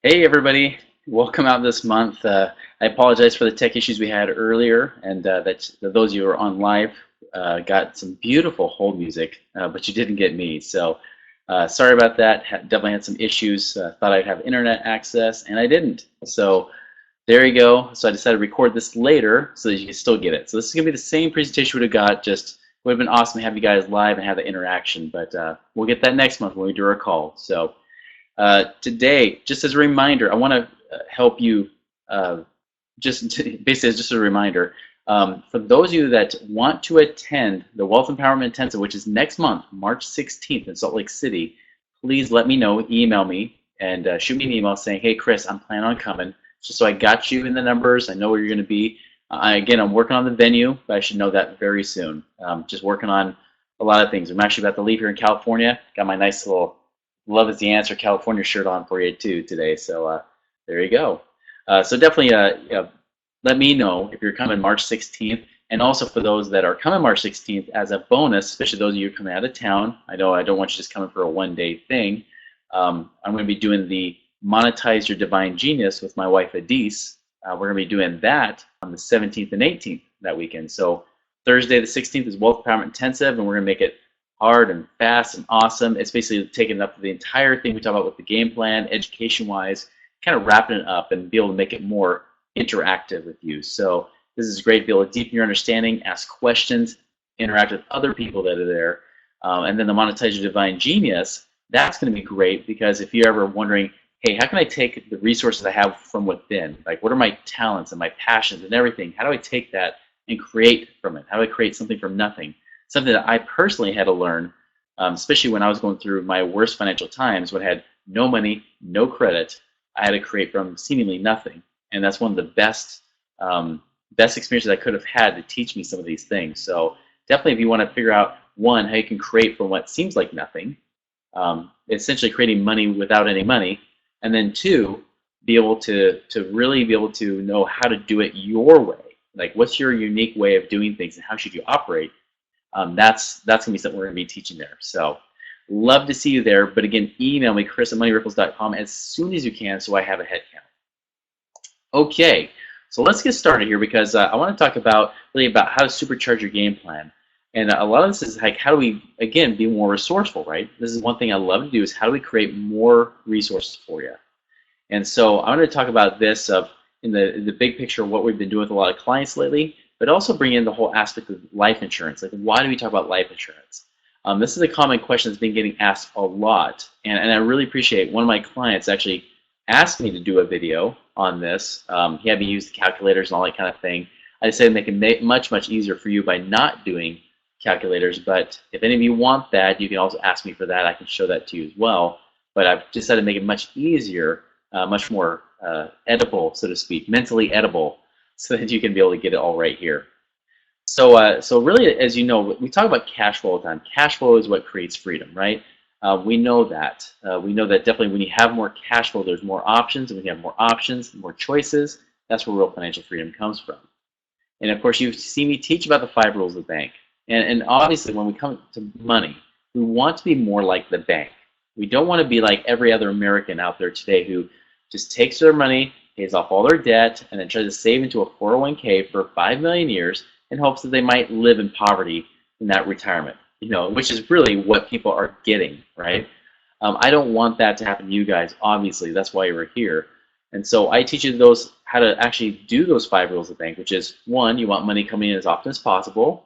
Hey everybody, welcome out this month. I apologize for the tech issues we had earlier, and that those of you who are on live got some beautiful hold music, but you didn't get me. So sorry about that. Definitely had some issues. Thought I'd have internet access, and I didn't. So there you go. So I decided to record this later so that you can still get it. So this is gonna be the same presentation we would have got. Just would have been awesome to have you guys live and have the interaction, but we'll get that next month when we do our call. So. Today, just as a reminder, I want to help you, basically as just a reminder, for those of you that want to attend the Wealth Empowerment Intensive, which is next month, March 16th in Salt Lake City, please let me know, email me, and shoot me an email saying, hey Chris, I'm planning on coming, just so I got you in the numbers, I know where you're going to be. Again, I'm working on the venue, but I should know that very soon. Just working on a lot of things. I'm actually about to leave here in California, got my nice little Love is the Answer California shirt on for you too today. So there you go. So definitely let me know if you're coming March 16th. And also for those that are coming March 16th as a bonus, especially those of you coming out of town. I know I don't want you just coming for a one-day thing. I'm going to be doing the Monetize Your Divine Genius with my wife Adise. We're going to be doing that on the 17th and 18th that weekend. So Thursday the 16th is Wealth Empowerment Intensive, and we're going to make it hard and fast and awesome. It's basically taking up the entire thing we talk about with the game plan, education-wise, kind of wrapping it up and be able to make it more interactive with you. So this is great to be able to deepen your understanding, ask questions, interact with other people that are there. And then the Monetize Your Divine Genius, that's going to be great because if you're ever wondering, hey, how can I take the resources I have from within? Like, what are my talents and my passions and everything? How do I take that and create from it? How do I create something from nothing? Something that I personally had to learn, especially when I was going through my worst financial times, when I had no money, no credit. I had to create from seemingly nothing, and that's one of the best experiences I could have had to teach me some of these things. So definitely, if you want to figure out one, how you can create from what seems like nothing, essentially creating money without any money, and then two, be able to really be able to know how to do it your way. Like, what's your unique way of doing things, and how should you operate? That's going to be something we're going to be teaching there. So love to see you there. But again, email me, chris@moneyripples.com as soon as you can so I have a head count. Okay, so let's get started here because I want to talk really about how to supercharge your game plan. And a lot of this is like, how do we, again, be more resourceful, right? This is one thing I love to do is how do we create more resources for you? And so I'm going to talk about this in the big picture of what we've been doing with a lot of clients lately, but also bring in the whole aspect of life insurance. Like, why do we talk about life insurance? This is a common question that's been getting asked a lot, and I really appreciate one of my clients actually asked me to do a video on this. He had me use the calculators and all that kind of thing. I decided to make it much, much easier for you by not doing calculators, but if any of you want that, you can also ask me for that. I can show that to you as well, but I've decided to make it much easier, much more edible, so to speak, mentally edible, so that you can be able to get it all right here. So really, as you know, we talk about cash flow all the time. Cash flow is what creates freedom, right? We know that. We know that definitely when you have more cash flow, there's more options, and when you have more options, more choices, that's where real financial freedom comes from. And of course, you've seen me teach about the 5 rules of the bank. And obviously, when we come to money, we want to be more like the bank. We don't want to be like every other American out there today who just takes their money, pays off all their debt, and then tries to save into a 401k for 5 million years in hopes that they might live in poverty in that retirement, which is really what people are getting, right? I don't want that to happen to you guys, obviously. That's why you're here. And so I teach you how to actually do those 5 rules of the bank, which is, 1, you want money coming in as often as possible.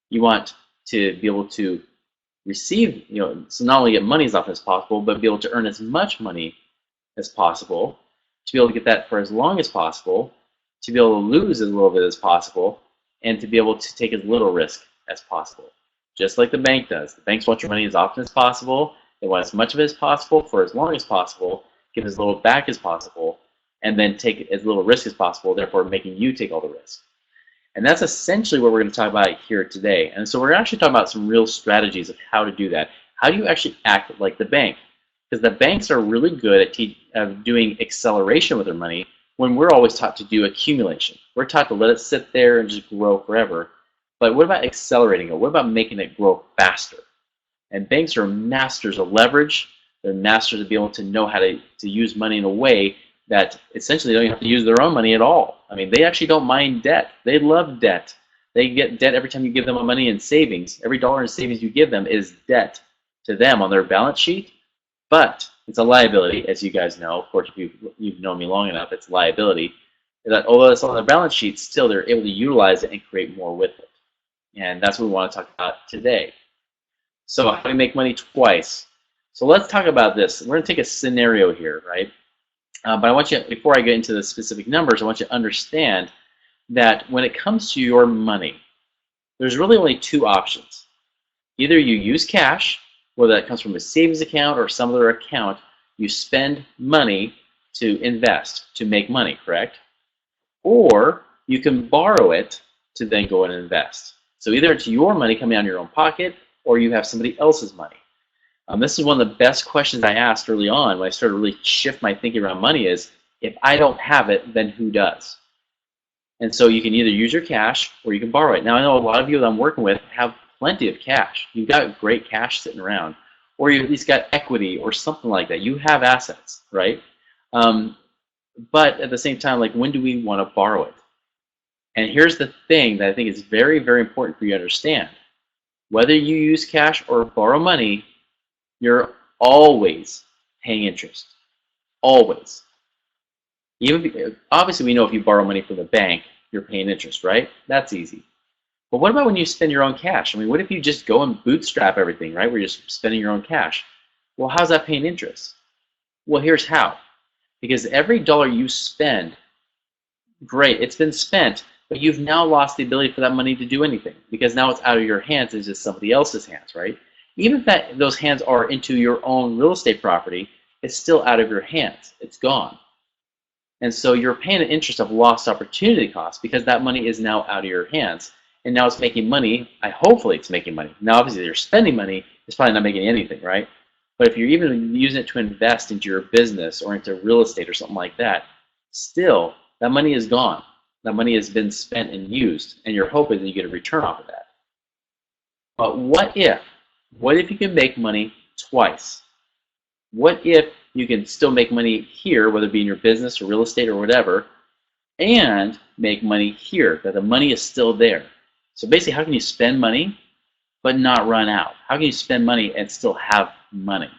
You want to be able to receive, so not only get money as often as possible, but be able to earn as much money as possible, to be able to get that for as long as possible, to be able to lose as little bit as possible, and to be able to take as little risk as possible. Just like the bank does. The banks want your money as often as possible. They want as much of it as possible for as long as possible, give as little back as possible, and then take as little risk as possible, therefore making you take all the risk. And that's essentially what we're going to talk about here today. And so we're actually talking about some real strategies of how to do that. How do you actually act like the bank? Because the banks are really good at doing acceleration with their money when we're always taught to do accumulation. We're taught to let it sit there and just grow forever. But what about accelerating it? What about making it grow faster? And banks are masters of leverage. They're masters of being able to know how to use money in a way that essentially they don't have to use their own money at all. I mean, they actually don't mind debt. They love debt. They get debt every time you give them money in savings. Every dollar in savings you give them is debt to them on their balance sheet, but it's a liability, as you guys know. Of course, if you've known me long enough, it's liability. That although it's on their balance sheet, still they're able to utilize it and create more with it. And that's what we want to talk about today. So how do we make money twice? So let's talk about this. We're going to take a scenario here, right? But I want you, before I get into the specific numbers, I want you to understand that when it comes to your money, there's really only two options. Either you use cash, whether that comes from a savings account or some other account, you spend money to invest, to make money, correct? Or you can borrow it to then go and invest. So either it's your money coming out of your own pocket, or you have somebody else's money. This is one of the best questions I asked early on when I started to really shift my thinking around money is, if I don't have it, then who does? And so you can either use your cash or you can borrow it. Now I know a lot of you that I'm working with have plenty of cash. You've got great cash sitting around, or you've at least got equity or something like that. You have assets, right? But at the same time, like, when do we want to borrow it? And here's the thing that I think is very, very important for you to understand. Whether you use cash or borrow money, you're always paying interest. Always. Even obviously, we know if you borrow money from the bank, you're paying interest, right? That's easy. But what about when you spend your own cash? I mean, what if you just go and bootstrap everything, right? Where you're just spending your own cash. Well, how's that paying interest? Well, here's how. Because every dollar you spend, great, it's been spent, but you've now lost the ability for that money to do anything, because now it's out of your hands, it's just somebody else's hands, right? Even if those hands are into your own real estate property, it's still out of your hands. It's gone. And so you're paying an interest of lost opportunity cost because that money is now out of your hands. And now it's making money. Hopefully it's making money. Now, obviously, you're spending money. It's probably not making anything, right? But if you're even using it to invest into your business or into real estate or something like that, still, that money is gone. That money has been spent and used, and your hope is that you get a return off of that. But what if you can make money twice? What if you can still make money here, whether it be in your business or real estate or whatever, and make money here, that the money is still there? So basically, how can you spend money but not run out? How can you spend money and still have money?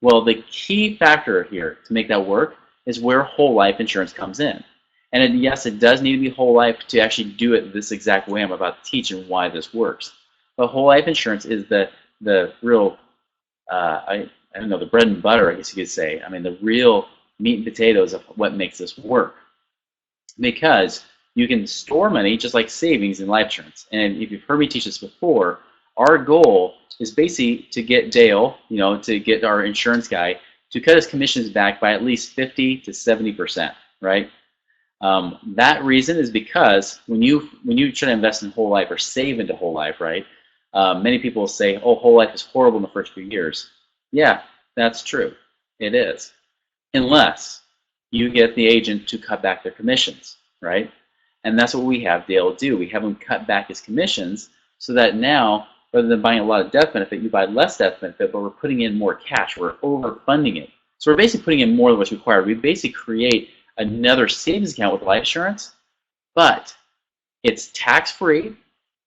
Well, the key factor here to make that work is where whole life insurance comes in. And yes, it does need to be whole life to actually do it this exact way I'm about to teach and why this works. But whole life insurance is the real, I don't know, the bread and butter, I guess you could say. I mean, the real meat and potatoes of what makes this work. Because you can store money just like savings in life insurance. And if you've heard me teach this before, our goal is basically to get Dale, to get our insurance guy, to cut his commissions back by at least 50 to 70%, right? That reason is because when you try to invest in whole life or save into whole life, right? Many people say, oh, whole life is horrible in the first few years. Yeah, that's true. It is. Unless you get the agent to cut back their commissions, right? And that's what we have Dale do. We have him cut back his commissions so that now, rather than buying a lot of death benefit, you buy less death benefit, but we're putting in more cash. We're overfunding it. So we're basically putting in more than what's required. We basically create another savings account with life insurance, but it's tax-free,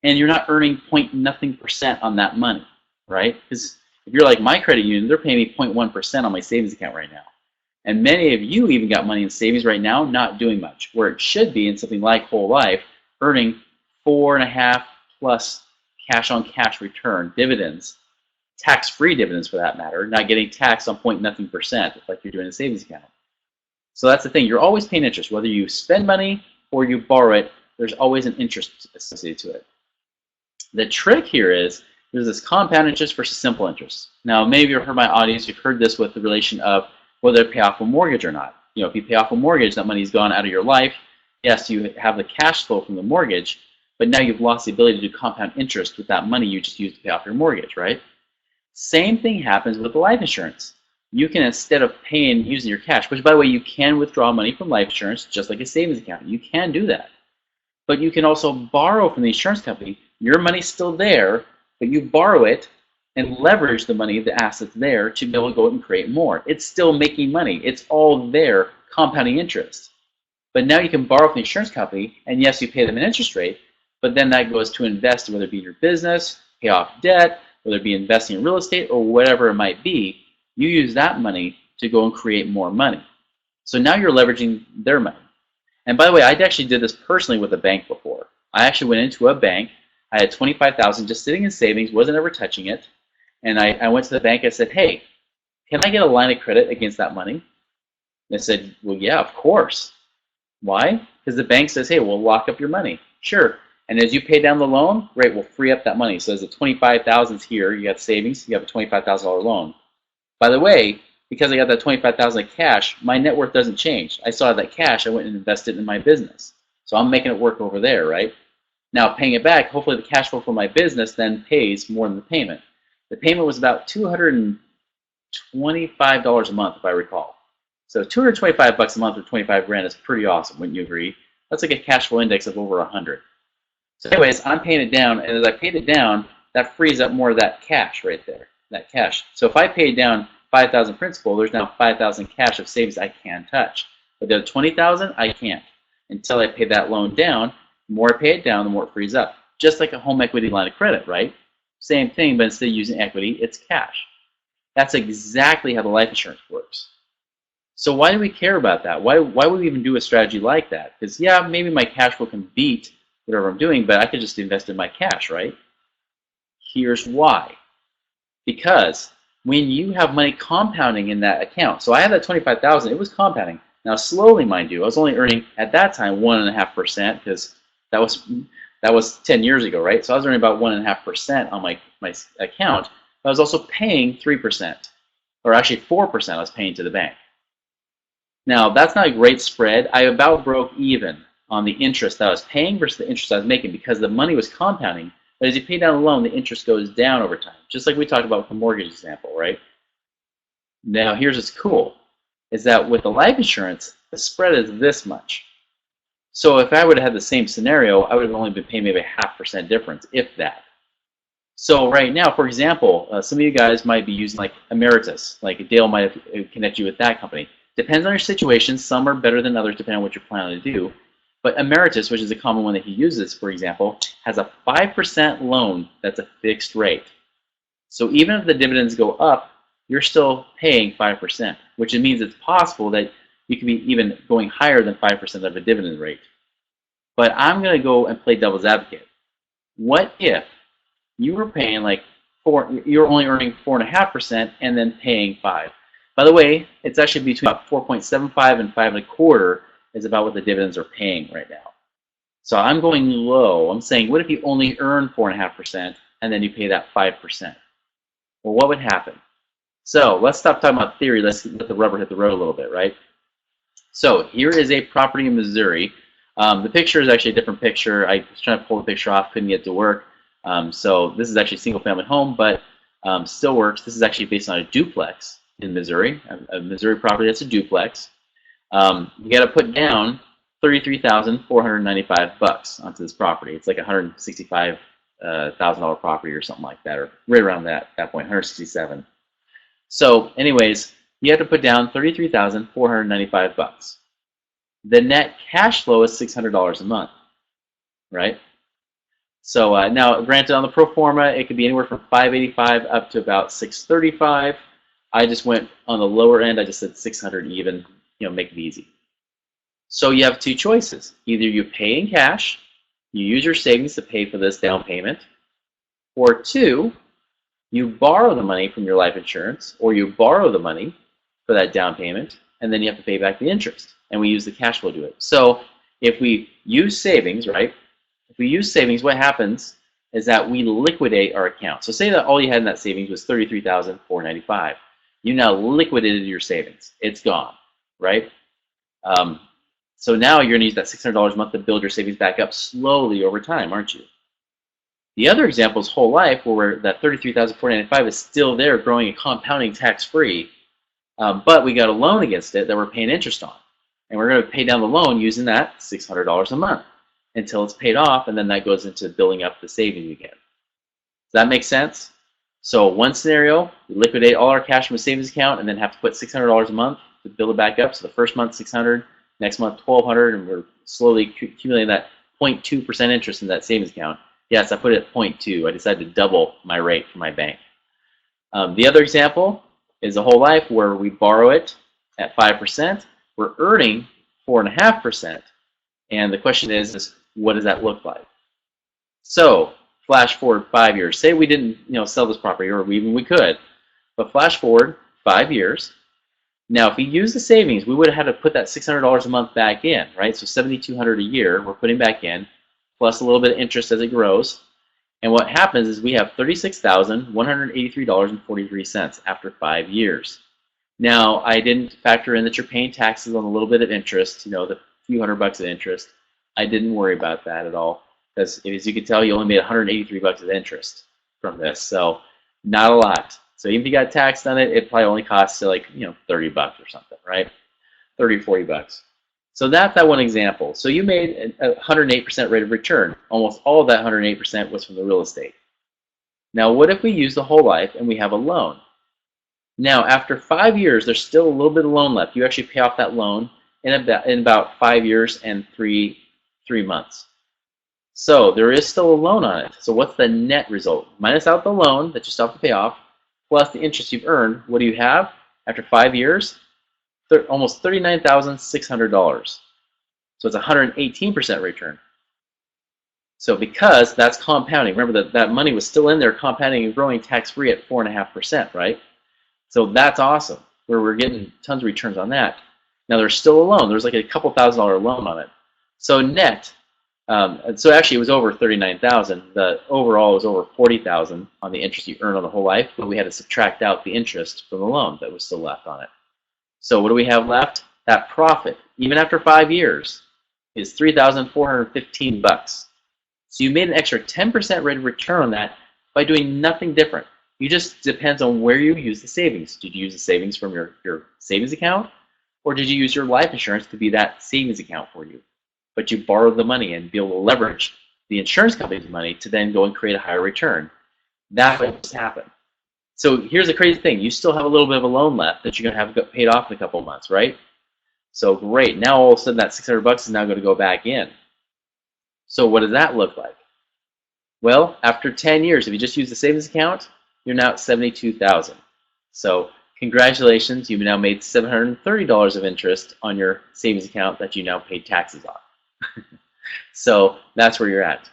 and you're not earning .nothing% on that money, right? Because if you're like my credit union, they're paying me 0.1% on my savings account right now. And many of you even got money in savings right now, not doing much, where it should be in something like whole life, earning 4.5 plus cash-on-cash return, dividends, tax-free dividends for that matter, not getting taxed on .nothing% like you're doing in a savings account. So that's the thing. You're always paying interest. Whether you spend money or you borrow it, there's always an interest associated to it. The trick here is there's this compound interest versus simple interest. Now, many of you have heard my audience. You've heard this with the relation of whether to pay off a mortgage or not. If you pay off a mortgage, that money's gone out of your life. Yes, you have the cash flow from the mortgage, but now you've lost the ability to do compound interest with that money you just used to pay off your mortgage, right? Same thing happens with the life insurance. You can, instead of paying using your cash, which, by the way, you can withdraw money from life insurance just like a savings account. You can do that. But you can also borrow from the insurance company. Your money's still there, but you borrow it and leverage the money, the assets there, to be able to go out and create more. It's still making money. It's all there, compounding interest. But now you can borrow from the insurance company, and yes, you pay them an interest rate, but then that goes to invest, whether it be in your business, pay off debt, whether it be investing in real estate, or whatever it might be. You use that money to go and create more money. So now you're leveraging their money. And by the way, I actually did this personally with a bank before. I actually went into a bank. I had $25,000 just sitting in savings, wasn't ever touching it. And I went to the bank. I said, hey, can I get a line of credit against that money? And they said, well, yeah, of course. Why? Because the bank says, hey, we'll lock up your money. Sure. And as you pay down the loan, great, we'll free up that money. So as the $25,000 is here, you have savings, you have a $25,000 loan. By the way, because I got that $25,000 cash, my net worth doesn't change. I still have that cash. I went and invested in my business. So I'm making it work over there, right? Now paying it back, hopefully the cash flow from my business then pays more than the payment. The payment was about $225 a month, if I recall. So $225 a month or 25 grand is pretty awesome, wouldn't you agree? That's like a cash flow index of over 100. So anyways, I'm paying it down, and as I paid it down, that frees up more of that cash right there, that cash. So if I paid down 5,000 principal, there's now 5,000 cash of savings I can touch. But the 20,000, I can't until I pay that loan down. The more I pay it down, the more it frees up. Just like a home equity line of credit, right? Same thing, but instead of using equity, it's cash. That's exactly how the life insurance works. So why do we care about that? Why would we even do a strategy like that? Because yeah, maybe my cash flow can beat whatever I'm doing, but I could just invest in my cash, right? Here's why. Because when you have money compounding in that account, so I had that 25,000, it was compounding. Now slowly, mind you, I was only earning at that time 1.5% because that was 10 years ago, right? So I was earning about 1.5% on my account. But I was also paying 3%, or actually 4% I was paying to the bank. Now that's not a great spread. I about broke even on the interest that I was paying versus the interest I was making because the money was compounding. But as you pay down the loan, the interest goes down over time, just like we talked about with the mortgage example, right? Now, here's what's cool, is that with the life insurance, the spread is this much. So if I would have had the same scenario, I would have only been paying maybe a 0.5% difference, if that. So right now, for example, some of you guys might be using like Emeritus, like Dale might have connected you with that company. Depends on your situation. Some are better than others depending on what you're planning to do. But Emeritus, which is a common one that he uses, for example, has a 5% loan that's a fixed rate. So even if the dividends go up, you're still paying 5%, which means it's possible that you could be even going higher than 5% of a dividend rate. But I'm going to go and play devil's advocate. What if you were paying like you're only earning 4.5% and then paying 5%? By the way, it's actually between about 4.75 and 5.25 is about what the dividends are paying right now. So I'm going low. I'm saying, what if you only earn 4.5% and then you pay that 5%? Well, what would happen? So let's stop talking about theory. Let's let the rubber hit the road a little bit, right? So here is a property in Missouri. The picture is actually a different picture. I was trying to pull the picture off, couldn't get it to work. So this is actually a single-family home, but still works. This is actually based on a duplex in Missouri, a Missouri property that's a duplex. You got to put down $33,495 onto this property. It's like $165,000 property or something like that, or right around that point, 167. So, anyways, you have to put down $33,495. The net cash flow is $600 a month, right? So now, granted, on the pro forma, it could be anywhere from $585 up to about $635. I just went on the lower end. I just said 600 even. Make it easy. So you have two choices. Either you pay in cash, you use your savings to pay for this down payment, or two, you borrow the money from your life insurance, or you borrow the money for that down payment, and then you have to pay back the interest. And we use the cash flow to do it. So if we use savings, right? If we use savings, what happens is that we liquidate our account. So say that all you had in that savings was $33,495. You now liquidated your savings. It's gone. Right? So now you're going to use that $600 a month to build your savings back up slowly over time, aren't you? The other example is whole life, where that $33,495 is still there, growing and compounding tax-free, but we got a loan against it that we're paying interest on, and we're going to pay down the loan using that $600 a month until it's paid off, and then that goes into building up the savings again. Does that make sense? So one scenario, we liquidate all our cash from a savings account and then have to put $600 a month to build it back up. So the first month, 600, next month, 1,200, and we're slowly accumulating that 0.2% interest in that savings account. Yes, I put it at 0.2. I decided to double my rate from my bank. The other example is a whole life where we borrow it at 5%. We're earning 4.5%. And the question is what does that look like? So flash forward 5 years. Say we didn't, sell this property, or we could, but flash forward 5 years. Now, if we use the savings, we would have had to put that $600 a month back in, right? So $7,200 a year we're putting back in, plus a little bit of interest as it grows. And what happens is we have $36,183.43 after 5 years. Now, I didn't factor in that you're paying taxes on a little bit of interest, the few $100 of interest. I didn't worry about that at all, because as you can tell, you only made $183 of interest from this, so not a lot. So even if you got taxed on it, it probably only costs you like, $30 or something, right? 30, 40 bucks. So that's that one example. So you made a 108% rate of return. Almost all of that 108% was from the real estate. Now, what if we use the whole life and we have a loan? Now, after 5 years, there's still a little bit of loan left. You actually pay off that loan in about 5 years and three months. So there is still a loan on it. So what's the net result? Minus out the loan that you still have to pay off, plus the interest you've earned. What do you have after 5 years? Almost $39,600. So it's a 118% return. So because that's compounding, remember that money was still in there compounding and growing tax-free at 4.5%, right? So that's awesome. We're getting tons of returns on that. Now there's still a loan. There's like a couple $1,000 loan on it. So net, so actually it was over $39,000. The overall was over $40,000 on the interest you earn on the whole life, but we had to subtract out the interest from the loan that was still left on it. So what do we have left? That profit, even after 5 years, is $3,415. So you made an extra 10% rate of return on that by doing nothing different. You just depends on where you use the savings. Did you use the savings from your savings account, or did you use your life insurance to be that savings account for you? But you borrowed the money and be able to leverage the insurance company's money to then go and create a higher return. That's what just happened. So here's the crazy thing. You still have a little bit of a loan left that you're going to have paid off in a couple of months, right? So great. Now all of a sudden that $600 is now going to go back in. So what does that look like? Well, after 10 years, if you just use the savings account, you're now at $72,000. So congratulations, you've now made $730 of interest on your savings account that you now paid taxes on. So that's where you're at.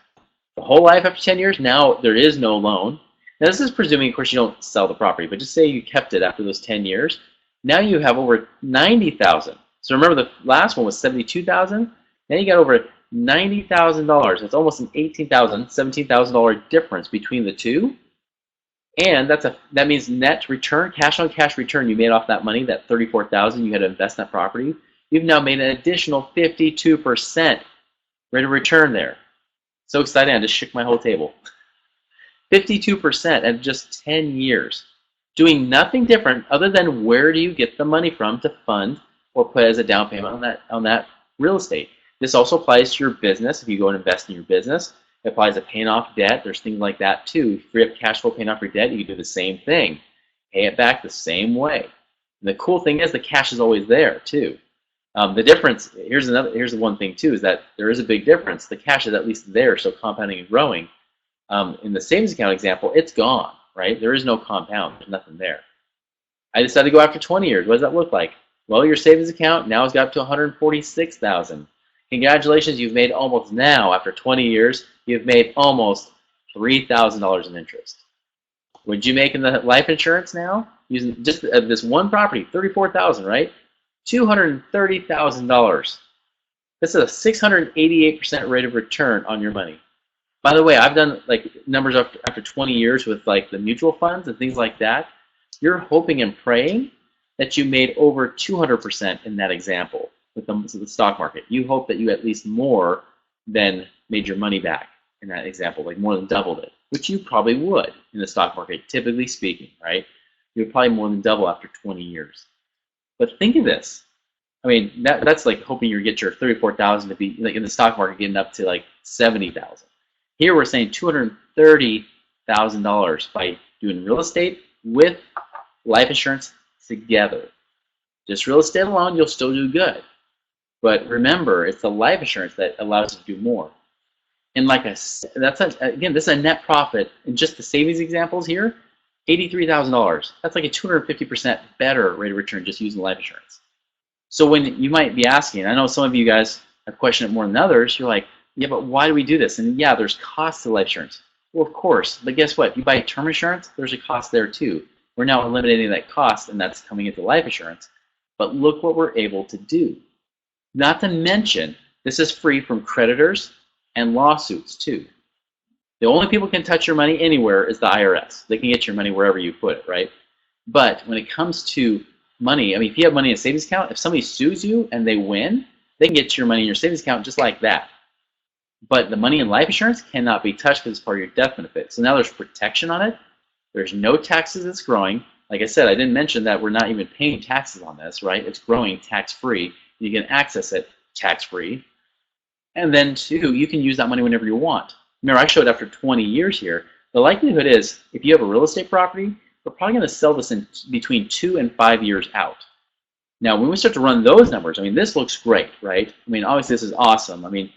The whole life after 10 years, now there is no loan. Now this is presuming, of course, you don't sell the property, but just say you kept it after those 10 years. Now you have over $90,000. So remember the last one was $72,000. Now you got over $90,000. It's almost an $18,000, $17,000 difference between the two. And that means net return, cash on cash return you made off that money, that $34,000 you had to invest in that property. You've now made an additional 52% rate of return there. So exciting, I just shook my whole table. 52% in just 10 years. Doing nothing different other than where do you get the money from to fund or put as a down payment on that real estate. This also applies to your business. If you go and invest in your business, it applies to paying off debt. There's things like that too. If you free up cash flow paying off your debt, you can do the same thing. Pay it back the same way. And the cool thing is the cash is always there too. The difference, here's the one thing too, is that there is a big difference. The cash is at least there, so compounding and growing. In the savings account example, it's gone, right? There is no compound, there's nothing there. I decided to go after 20 years. What does that look like? Well, your savings account now has got up to $146,000. Congratulations, you've made almost now, after 20 years, you've made almost $3,000 in interest. What'd you make in the life insurance now? Using just this one property, $34,000, right? $230,000. This is a 688% rate of return on your money. By the way, I've done like numbers after 20 years with like the mutual funds and things like that. You're hoping and praying that you made over 200% in that example with the stock market. You hope that you at least more than made your money back in that example, like more than doubled it, which you probably would in the stock market, typically speaking, right? You would probably more than double after 20 years. But think of this. I mean, that's like hoping you get your $34,000 to be like in the stock market getting up to like $70,000. Here we're saying $230,000 by doing real estate with life insurance together. Just real estate alone, you'll still do good. But remember, it's the life insurance that allows you to do more. And like I said, again, this is a net profit. In just the savings examples here, $83,000. That's like a 250% better rate of return just using life insurance. So when you might be asking, I know some of you guys have questioned it more than others, you're like, yeah, but why do we do this? And yeah, there's costs to life insurance. Well, of course, but guess what? If you buy term insurance, there's a cost there too. We're now eliminating that cost, and that's coming into life insurance. But look what we're able to do. Not to mention, this is free from creditors and lawsuits too. The only people who can touch your money anywhere is the IRS. They can get your money wherever you put it, right? But when it comes to money, I mean, if you have money in a savings account, if somebody sues you and they win, they can get your money in your savings account just like that. But the money in life insurance cannot be touched because it's part of your death benefit. So now there's protection on it. There's no taxes. It's growing. Like I said, I didn't mention that we're not even paying taxes on this, right? It's growing tax-free. You can access it tax-free. And then, two, you can use that money whenever you want. Remember, I showed after 20 years here. The likelihood is, if you have a real estate property, we're probably going to sell this in between 2 and 5 years out. Now, when we start to run those numbers, I mean, this looks great, right? I mean, obviously, this is awesome. I mean,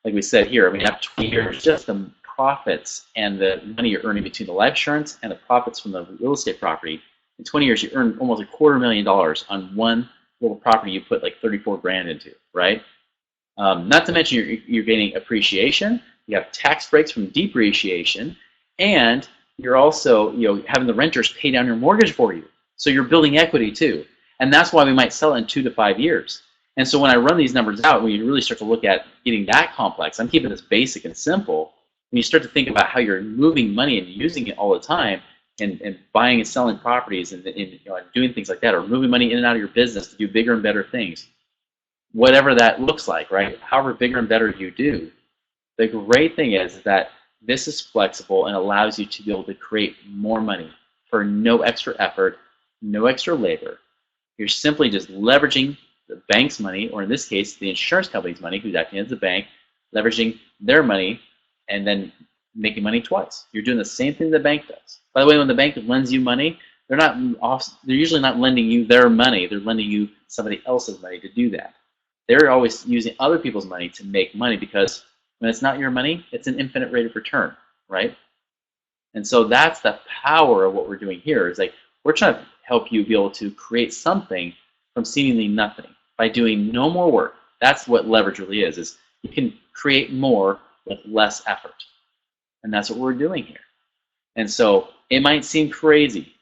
like we said here, I mean, after 20 years, just the profits and the money you're earning between the life insurance and the profits from the real estate property, in 20 years, you earn almost $250,000 on one little property you put like 34 grand into, right? Not to mention you're gaining appreciation. You have tax breaks from depreciation, and you're also having the renters pay down your mortgage for you. So you're building equity too, and that's why we might sell it in 2 to 5 years. And so when I run these numbers out, when you really start to look at getting that complex, I'm keeping this basic and simple. When you start to think about how you're moving money and using it all the time, and buying and selling properties and doing things like that, or moving money in and out of your business to do bigger and better things, whatever that looks like, right? However bigger and better you do, the great thing is that this is flexible and allows you to be able to create more money for no extra effort, no extra labor. You're simply just leveraging the bank's money, or in this case, the insurance company's money, who's acting as a bank, leveraging their money and then making money twice. You're doing the same thing the bank does. By the way, when the bank lends you money, they're usually not lending you their money. They're lending you somebody else's money to do that. They're always using other people's money to make money, because when it's not your money, it's an infinite rate of return, right? And so that's the power of what we're doing here. Is like we're trying to help you be able to create something from seemingly nothing by doing no more work. That's what leverage really is you can create more with less effort. And that's what we're doing here. And so it might seem crazy,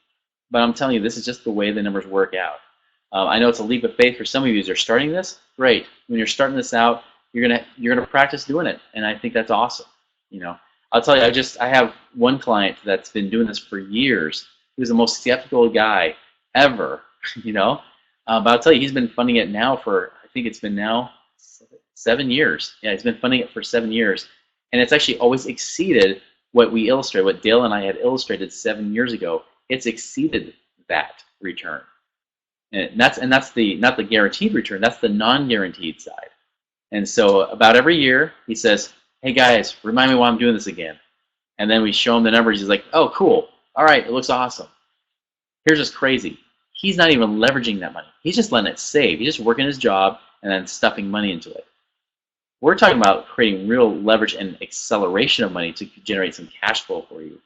but I'm telling you, this is just the way the numbers work out. I know it's a leap of faith for some of you as you're starting this. Great. When you're starting this out, you're gonna practice doing it, and I think that's awesome. I'll tell you, I have one client that's been doing this for years. He was the most skeptical guy ever, but I'll tell you, he's been funding it now for, I think it's been now 7 years. Yeah, he's been funding it for 7 years, and it's actually always exceeded what we illustrated, what Dale and I had illustrated 7 years ago. It's exceeded that return. And that's not the guaranteed return, that's the non-guaranteed side. And so about every year he says, hey guys, remind me why I'm doing this again. And then we show him the numbers. He's like, oh cool, all right, it looks awesome. Here's what's crazy. He's not even leveraging that money. He's just letting it save. He's just working his job and then stuffing money into it. We're talking about creating real leverage and acceleration of money to generate some cash flow for you.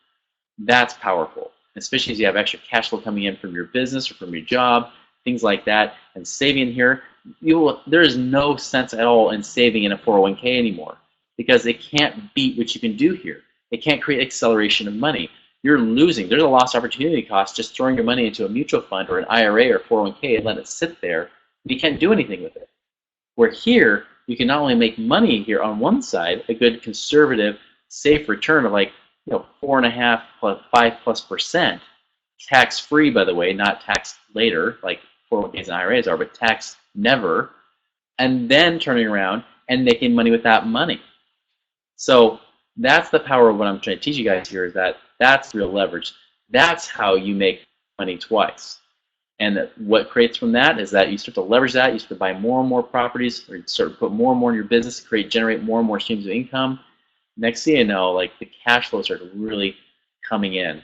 That's powerful, especially as you have extra cash flow coming in from your business or from your job, things like that. And saving here, there is no sense at all in saving in a 401k anymore, because it can't beat what you can do here. It can't create acceleration of money. You're losing. There's a lost opportunity cost just throwing your money into a mutual fund or an IRA or 401k and let it sit there. You can't do anything with it. Where here, you can not only make money here on one side, a good conservative, safe return of like 4.5% plus 5+%, tax-free, by the way, not taxed later like 401ks and IRAs are, but taxed never, and then turning around and making money with that money. So that's the power of what I'm trying to teach you guys here, is that that's real leverage. That's how you make money twice. And what creates from that is that you start to leverage that, you start to buy more and more properties, or you start to put more and more in your business, generate more and more streams of income. Next thing you know, like the cash flows start really coming in.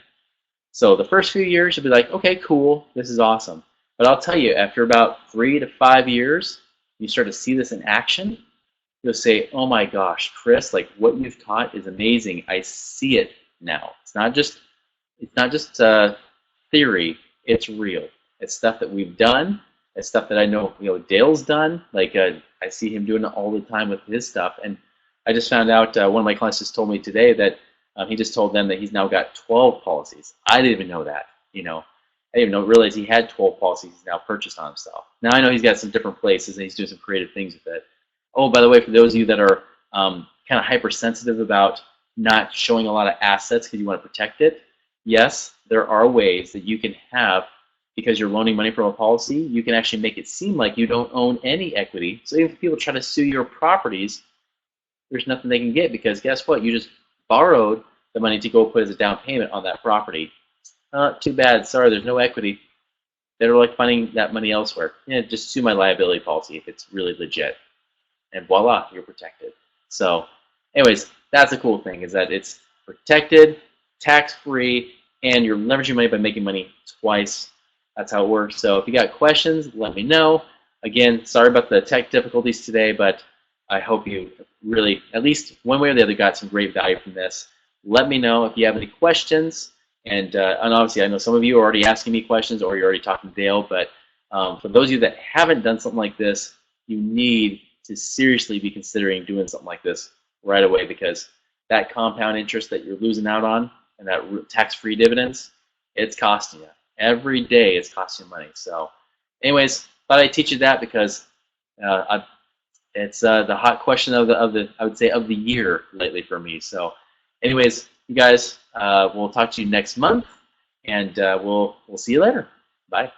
So the first few years, you'll be like, okay, cool, this is awesome. But I'll tell you, after about 3 to 5 years, you start to see this in action, you'll say, oh my gosh, Chris, like what you've taught is amazing. I see it now. It's not just theory, it's real. It's stuff that we've done. It's stuff that I know, Dale's done. Like I see him doing it all the time with his stuff. And I just found out, one of my clients just told me today that he just told them that he's now got 12 policies. I didn't even know that. I didn't even realize he had 12 policies he's now purchased on himself. Now I know he's got some different places and he's doing some creative things with it. Oh, by the way, for those of you that are kind of hypersensitive about not showing a lot of assets because you want to protect it, yes, there are ways that you can have, because you're loaning money from a policy, you can actually make it seem like you don't own any equity. So even if people try to sue your properties, there's nothing they can get, because guess what? You just borrowed the money to go put as a down payment on that property. Too bad. Sorry, there's no equity. They're like finding that money elsewhere. Yeah, just sue my liability policy if it's really legit. And voila, you're protected. So anyways, that's the cool thing, is that it's protected, tax-free, and you're leveraging money by making money twice. That's how it works. So if you got questions, let me know. Again, sorry about the tech difficulties today, but I hope you really, at least one way or the other, got some great value from this. Let me know if you have any questions. And obviously, I know some of you are already asking me questions, or you're already talking to Dale, but for those of you that haven't done something like this, you need to seriously be considering doing something like this right away, because that compound interest that you're losing out on and that tax-free dividends, it's costing you. Every day it's costing you money. So anyways, thought I'd teach you that, because it's the hot question of the I would say of the year lately for me. So anyways, you guys, we'll talk to you next month, and we'll see you later. Bye.